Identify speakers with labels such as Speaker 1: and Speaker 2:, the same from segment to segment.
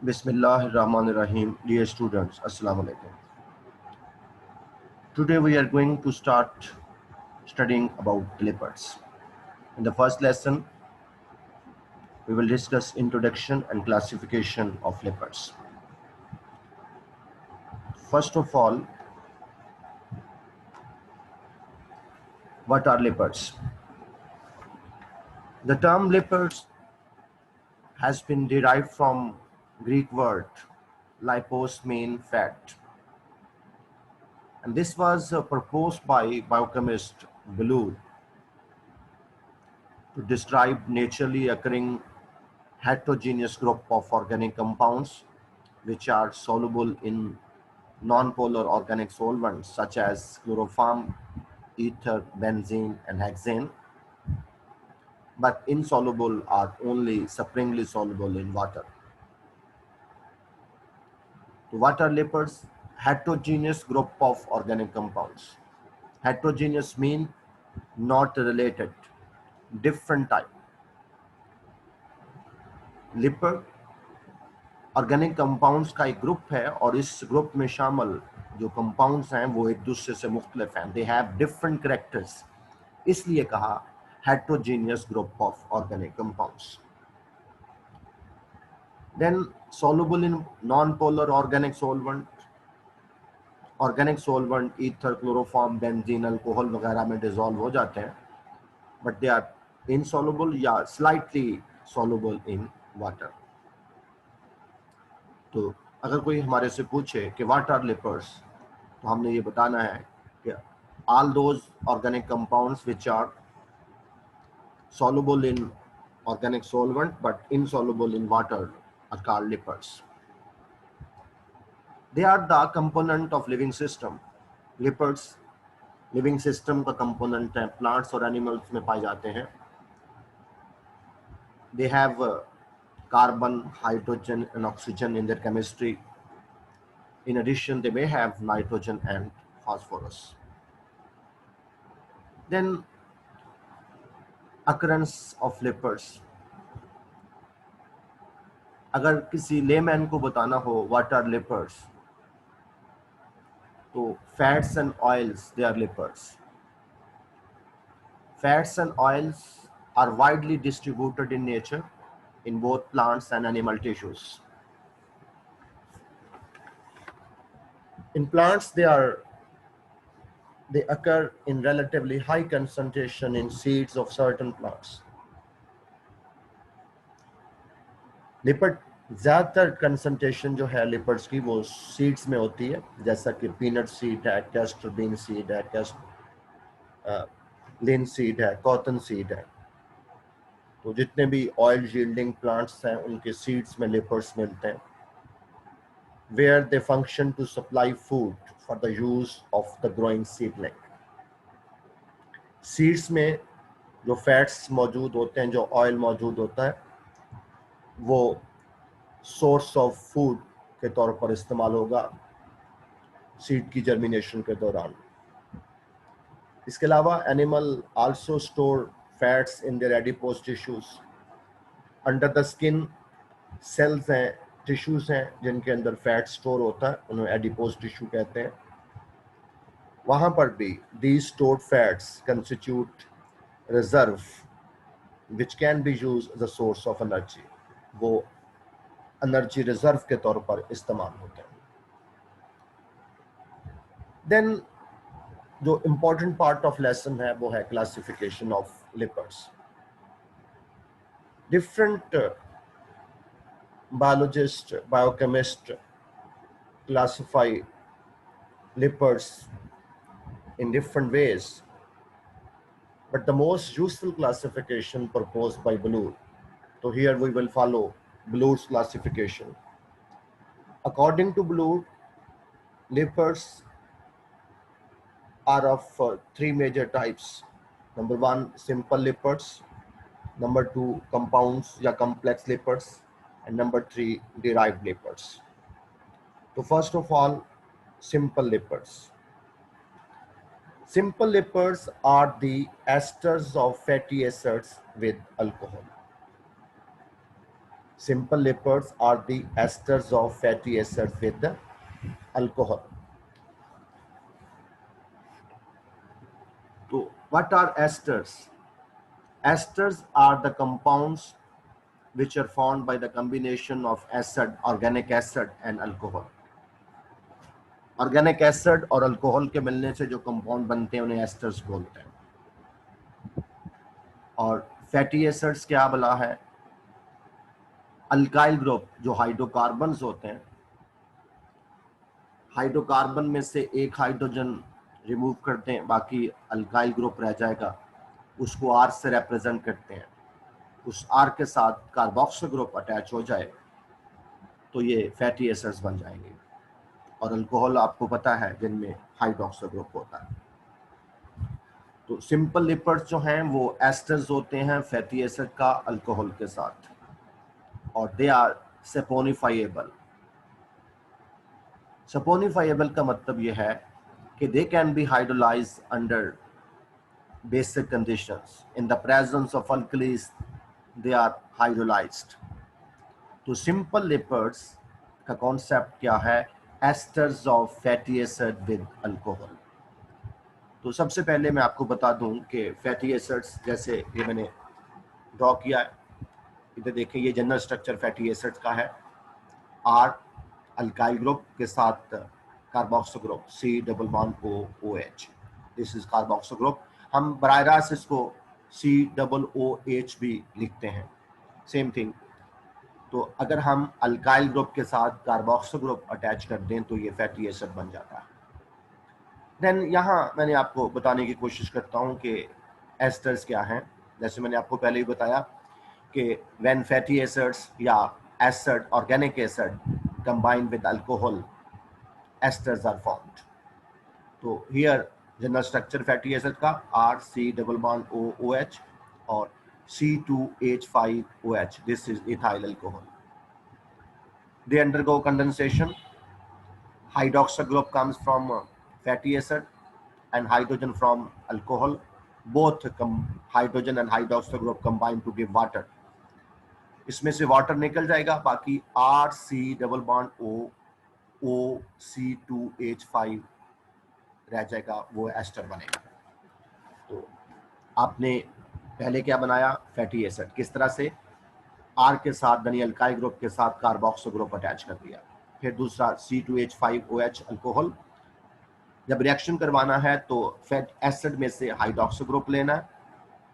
Speaker 1: Bismillahirrahmanirrahim. Dear students, Assalamu alaikum. Today we are going to start studying about leopards. In the first lesson, we will discuss introduction and classification of leopards. First of all, what are leopards? The term leopards has been derived from Greek word lipos, mean fat, and this was proposed by biochemist Bloor to describe naturally occurring heterogeneous group of organic compounds which are soluble in non-polar organic solvents such as chloroform, ether, benzene, and hexane, but insoluble or only supremely soluble in water. So what are leopards? Heterogeneous group of organic compounds. Heterogeneous mean not related, different type. Leopard organic compounds का एक group है और इस group में शामिल जो compounds हैं वो एक दूसरे से मुख्तलिफ हैं. दे हैव डिफरेंट करेक्टर्स, इसलिए कहा heterogeneous group of organic compounds. Then soluble in non polar organic solvent. Organic solvent ether, chloroform, benzene, alcohol वगैरह में डिसॉल्व हो जाते हैं, बट दे आर इनसॉल्युबल या स्लाइटली सॉल्युबल इन वाटर. तो अगर कोई हमारे से पूछे कि व्हाट आर लिपर्स, तो हमने ये बताना है कि all those organic compounds which are soluble in organic solvent but insoluble in water are called lipids. They are the component of living system. Lipids living system का component है, plants और animals में पाए जाते हैं. They have carbon, hydrogen and oxygen in their chemistry. In addition, they may have nitrogen and phosphorus. Then occurrence of lipids. अगर किसी layman को बताना हो व्हाट आर लिपिड्स, तो fats and oils they are lipids. Fats and oils are widely distributed in nature in both plants and animal tissues. In plants, they occur in relatively high concentration in seeds of certain plants. Lipid ज़्यादातर concentration जो है lipids की वो seeds में होती है, जैसा कि पीनट सीड है, कैस्टर बीन सीड है, लिन सीड है, कॉटन सीड है. तो जितने भी ऑयल यील्डिंग प्लांट्स हैं उनके सीड्स में लिपिड्स मिलते हैं, where they function to supply food for the use of the growing seedling. Seeds में जो फैट्स मौजूद होते हैं, जो ऑयल मौजूद होता है, वो सोर्स ऑफ फूड के तौर पर इस्तेमाल होगा सीड की जर्मिनेशन के दौरान. इसके अलावा animal also store fats in their adipose tissues. Under the skin cells हैं, टिश्यूज हैं जिनके अंदर फैट स्टोर होता है, उन्हें एडिपोज टिश्यू कहते हैं. वहाँ पर भी these stored fats constitute reserve which can be used as a source of energy. वो एनर्जी रिजर्व के तौर पर इस्तेमाल होते हैं. देन जो इम्पोर्टेंट पार्ट ऑफ लेसन है वो है classification of lipids. Different biologist, biochemist classify lipids in different ways, but the most useful classification proposed by Bloor. So here we will follow Bloor's classification. According to Bloor, lipids are of three major types. Number one, simple lipids. Number two, compounds या complex lipids. And number three, derived lipids. So first of all, simple lipids. Simple lipids are the esters of fatty acids with alcohol. Simple lipids are the esters of fatty acids with alcohol. So what are esters? Esters are the compounds which are formed by the combination of acid, organic acid and alcohol. Organic acid और alcohol के मिलने से जो compound बनते हैं उन्हें asters बोलते हैं। और फैटी एसिड्स क्या बला है? अल्काइल ग्रुप जो हाइड्रोकार्बन्स होते हैं, हाइड्रोकार्बन में से एक हाइड्रोजन रिमूव करते हैं, बाकी अल्काइल ग्रुप रह जाएगा, उसको आर से रिप्रेजेंट करते हैं। उस आर के साथ कार्बोक्सिल ग्रुप अटैच हो जाए तो ये फैटी एसिड्स बन जाएंगे। और अल्कोहल आपको पता है जिनमें हाइड्रोक्सिल ग्रुप होता है। तो सिंपल लिपिड्स जो हैं वो एस्टर्स होते हैं फैटी एसिड का अल्कोहल के साथ, और दे आर सपोनिफाइएबल। सपोनिफाइएबल का मतलब ये है कि they can be hydrolyse under basic conditions. In the presence of alkalis they are hydrolysed. तो सिंपल लिपिड्स का कॉन्सेप्ट क्या है? Esters of fatty acid with alcohol. तो सबसे पहले मैं आपको बता दूं कि फैटी एसिड्स, जैसे ये मैंने ड्रॉ किया है, इधर देखिए, ये जनरल स्ट्रक्चर फैटी एसिड्स का है। आर अल्काइल ग्रुप के साथ carboxyl group COOH, this is carboxyl group. हम बराह रास्त इसको COOH भी लिखते हैं, सेम थिंग। तो अगर हम अल्काइल ग्रुप के साथ कार्बोक्सिल ग्रुप अटैच कर दें तो ये फैटी एसिड बन जाता है। देन यहाँ मैंने आपको बताने की कोशिश करता हूँ कि एस्टर्स क्या हैं। जैसे मैंने आपको पहले ही बताया कि व्हेन फैटी एसिड्स या acid, organic acid combine with alcohol, esters are formed. तो here general structure fatty acid का RC≡OH और C2H5OH, this is ethyl alcohol. They undergo condensation. Hydroxyl group comes from fatty acid and hydrogen from alcohol. Both hydrogen and hydroxyl group combine to give water. इसमें से water निकल जाएगा, बाकी RC≡OC2H5 रह जाएगा, वो एस्टर बनेगा। तो आपने पहले क्या बनाया? Fatty acid. किस तरह से? आर के साथ यानी अल्काइल ग्रुप के साथ कार्बोक्सिल ग्रुप अटैच कर दिया। फिर दूसरा C2H5OH अल्कोहल। जब रिएक्शन करवाना है तो फैट एसिड में से हाइड्रोक्सिल ग्रुप लेना है,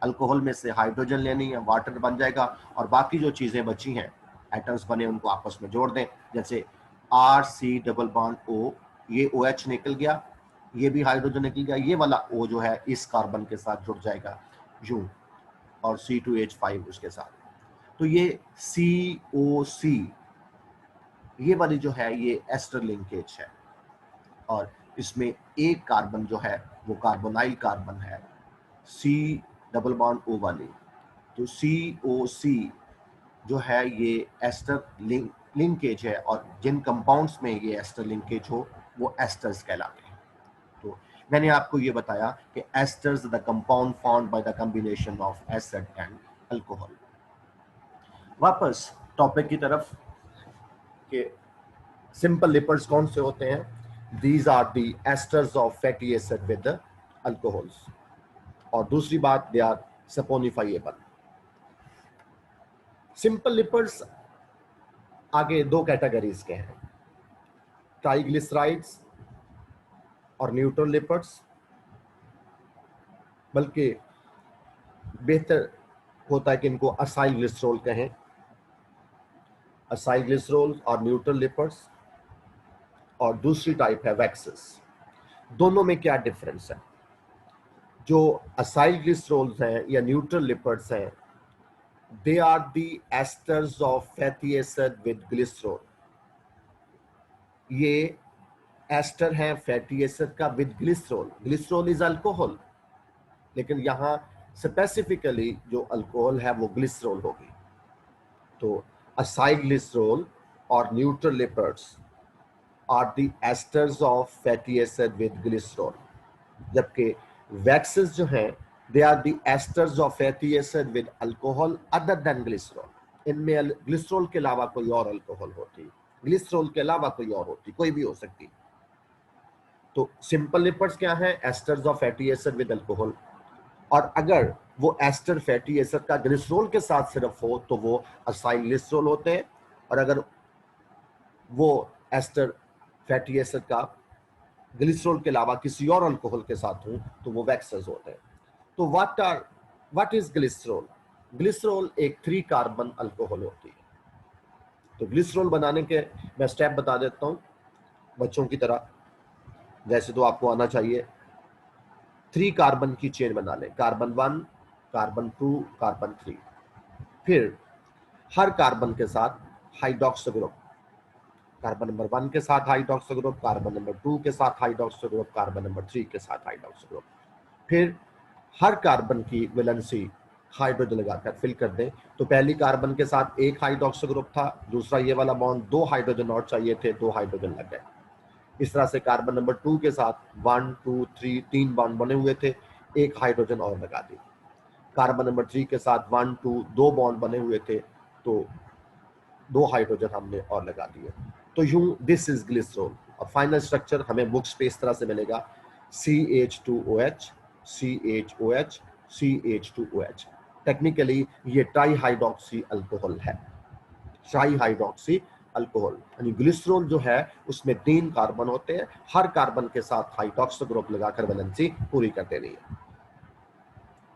Speaker 1: अल्कोहल में से हाइड्रोजन लेनी है, वाटर बन जाएगा, और बाकी जो चीजें बची हैं, एटम्स बने, उनको आपस में जोड़ दें। जैसे RC≡O, ये OH निकल गया, ये भी हाइड्रोजन निकल गया, ये वाला O जो है इस कार्बन के साथ जुड़ जाएगा यूं, और C2H5 उसके साथ। तो ये COC, ये वाली जो है ये एस्टर लिंकेज है, और इसमें एक कार्बन जो है वो कार्बोनाइल कार्बन है, C≡O वाली। तो COC जो है ये एस्टर लिंकेज है, और जिन कंपाउंड्स में ये एस्टर लिंकेज हो वो एस्टर्स कहलाते हैं। तो मैंने आपको ये बताया कि esters the compound formed by the combination of acid and alcohol. वापस टॉपिक की तरफ कि सिंपल लिपिड्स कौन से होते हैं? These are the esters of fatty acid with alcohols. और दूसरी बात, they are saponifiable. Simple lipids आगे दो कैटेगरीज के हैं, ट्राइग्लिसराइड्स और न्यूट्रल लिपिड्स। बल्कि बेहतर होता है कि इनको असाइल ग्लिसरॉल कहें। असाइल ग्लिसरॉल और न्यूट्रल लिपिड्स, और दूसरी टाइप है वैक्सेस। दोनों में क्या डिफरेंस है? जो असाइल ग्लिसरॉल्स हैं या न्यूट्रल लिपिड्स हैं, they are the esters of fatty acid with glycerol. ये एस्टर हैं फैटी एसिड का with glycerol. Glycerol is alcohol, लेकिन यहां स्पेसिफिकली जो अल्कोहल है वो ग्लिसरॉल होगी। तो असाइल ग्लिसरॉल और neutral lipids are the esters of fatty acid with glycerol, जबकि वैक्सेस जो हैं they are the esters of fatty acid with alcohol other than glycerol. इनमें ग्लिसरॉल के अलावा कोई और अल्कोहल होती, ग्लिसरॉल के अलावा कोई और होती, कोई भी हो सकती। तो सिंपल लिपिड्स क्या है? Esters of fatty acid with alcohol. और अगर वो एस्टर फैटी एसिड का ग्लिसरॉल के साथ सिर्फ हो तो वो असाइल ग्लिसरॉल होते हैं, और अगर वो एस्टर फैटी एसिड का ग्लिसरॉल के अलावा किसी और अल्कोहल के साथ हो तो वो वैक्सेस होते हैं। तो व्हाट इज ग्लिसरॉल? ग्लिसरॉल एक 3 कार्बन अल्कोहल होती है। तो ग्लिसरॉल बनाने के मैं स्टेप बता देता हूं बच्चों की तरह, वैसे तो आपको आना चाहिए। 3 कार्बन की चेन बना लें, कार्बन 1, कार्बन 2, कार्बन 3। फिर हर कार्बन के साथ हाइड्रोक्सी ग्रुप, कार्बन नंबर 1 के साथ हाइड्रोक्सी ग्रुप, कार्बन नंबर 2 के साथ हाइड्रोक्सी ग्रुप, कार्बन नंबर 3 के साथ हाइड्रोक्सी ग्रुप। फिर हर कार्बन की वैलेंसी हाइड्रोजन लगाकर फिल कर दें। तो पहली कार्बन के साथ एक हाइड्रोक्सी ग्रुप था, दूसरा ये वाला बॉन्ड, 2 हाइड्रोजन और चाहिए थे, 2 हाइड्रोजन लग गए। इस तरह से कार्बन नंबर 2 के साथ 1 2 3 3 बॉन्ड बने हुए थे, एक हाइड्रोजन और लगा दी। कार्बन नंबर 3 के साथ 1 2 2 बॉन्ड बने हुए थे, तो 2 हाइड्रोजन हमने और लगा दिए। तो यूं दिस इज ग्लिसरॉल। और फाइनल स्ट्रक्चर हमें बुक्स पे इस तरह से मिलेगा, CH2OH, CHOH, CH2OH। टेक्निकली ये ट्राई हाइड्रोक्सी अल्कोहल है, ट्राई हाइड्रोक्सी अल्कोहल। यानी ग्लिसरॉल जो है उसमें 3 कार्बन होते हैं, हर कार्बन के साथ हाइड्रोक्सी ग्रुप लगाकर वैलेंसी पूरी कर देनी है।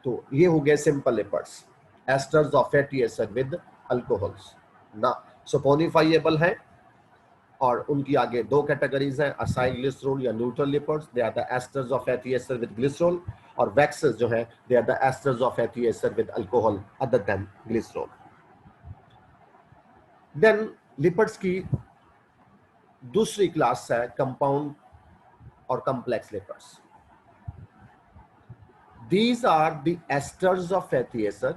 Speaker 1: तो ये हो गए simple lipids, esters of fatty acid with alcohols ना सपोनिफाइएबल है। और उनकी आगे 2 कैटेगरीज हैं, असाइल ग्लिसरॉल या neutral lipids, they are the esters of fatty acid with glycerol. और वैक्सेस जो है they are the esters of fatty acid with alcohol other than glycerol. Then lipids की दूसरी क्लास है कंपाउंड और complex lipids. These are the esters of fatty acid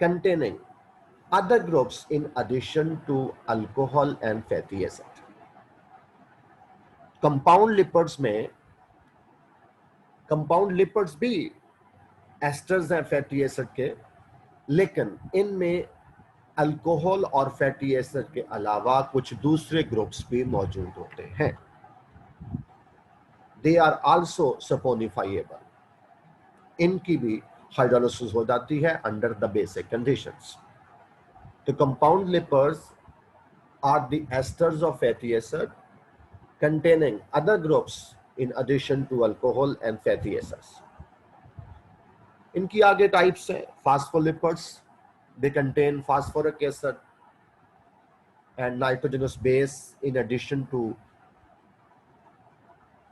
Speaker 1: containing other groups in addition to alcohol and fatty acid. Compound lipids में, compound lipids भी asters हैं fatty acid के, लेकिन इनमें अल्कोहल और फैटी एसिड के अलावा कुछ दूसरे ग्रुप्स भी मौजूद होते हैं। दे आर आल्सो सपोनिफाइएबल, इनकी भी हाइड्रोलिसिस हो जाती है अंडर द बेसिक कंडीशंस। तो compound lipids are the esters of fatty acid containing other groups in addition to alcohol and fatty acids. इनकी आगे टाइप्स हैं, phospholipids, they contain phosphoric acid and nitrogenous base in addition to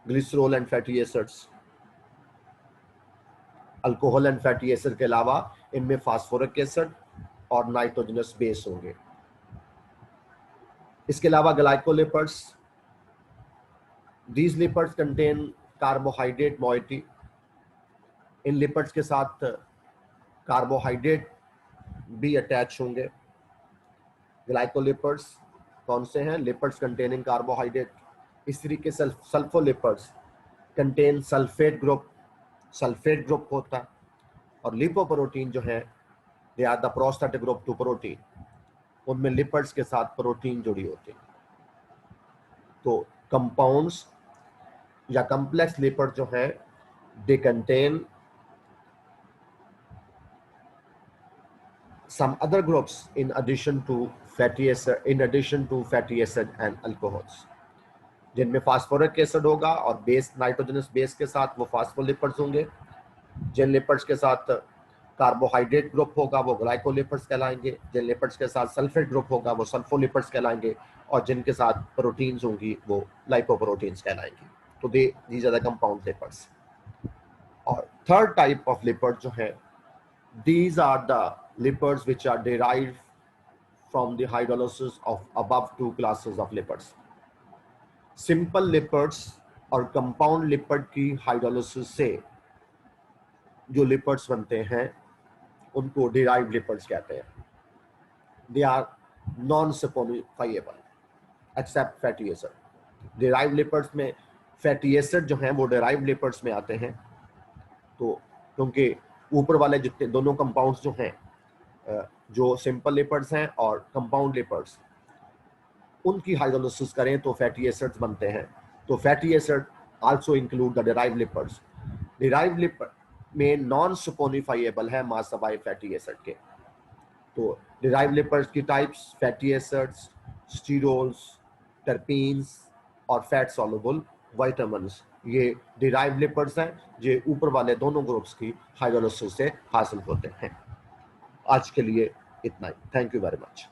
Speaker 1: glycerol and fatty acids. Alcohol and fatty acid के अलावा इनमें phosphoric acid और nitrogenous base होंगे। इसके अलावा glycolipids, these lipids contain carbohydrate moiety। In lipids के साथ carbohydrate भी अटैच होंगे। ग्लाइकोलिपिड्स कौन से हैं? Lipids containing carbohydrate. इस तरीके से sulpholipids contain sulphate group, sulphate group होता है। और लिपोप्रोटीन जो है they are the prostatic group to protein, उनमें लिपिड्स के साथ प्रोटीन जुड़ी होती है। तो कंपाउंड्स या कॉम्प्लेक्स लिपिड जो है they contain some other groups in addition to fatty acid and alcohols, जिनमें फास्फोरिक एसिड होगा और बेस नाइट्रोजनस बेस के साथ वो फास्फोलिपिड्स होंगे। जिन लिपिड्स के साथ कार्बोहाइड्रेट ग्रुप होगा वो ग्लाइकोलिपिड्स कहलाएंगे, जिन लिपिड्स के साथ सल्फेट ग्रुप होगा वो सल्फोलिपिड्स कहलाएंगे, और जिनके साथ प्रोटीन्स होंगी वो लाइपोप्रोटीन्स कहलाएंगी। तो these are the compound lipids. और थर्ड टाइप ऑफ लिपिड जो है, these are the lipids which are derived from the hydrolysis of above 2 classes of lipids. Simple lipids और कंपाउंड लिपिड की हाइड्रोलिसिस से जो लिपिड्स बनते हैं उनको डिराइव्ड लिपिड्स कहते हैं। They are non saponifiable except fatty acid. Derived lipids में फैटी एसिड जो हैं वो डिराइव्ड लिपिड्स में आते हैं। तो क्योंकि ऊपर वाले जितने दोनों कंपाउंड्स जो हैं जो सिंपल लिपिड्स हैं और कंपाउंड लिपिड्स, उनकी हाइड्रोलिसिस करें तो फैटी एसिड्स बनते हैं। तो fatty acid also include the derived lipids. Derived lipid में नॉन सपोनिफाइएबल है मासबाई फैटी एसिड के। तो डिराइव्ड लिपिड्स की types fatty acids, sterols, terpenes और फैट सॉल्युबल विटामिन्स, ये डिराइव्ड लिपिड्स हैं, ये ऊपर वाले दोनों ग्रुप्स की हाइड्रोलिसिस से हासिल होते हैं। आज के लिए इतना ही। Thank you very much.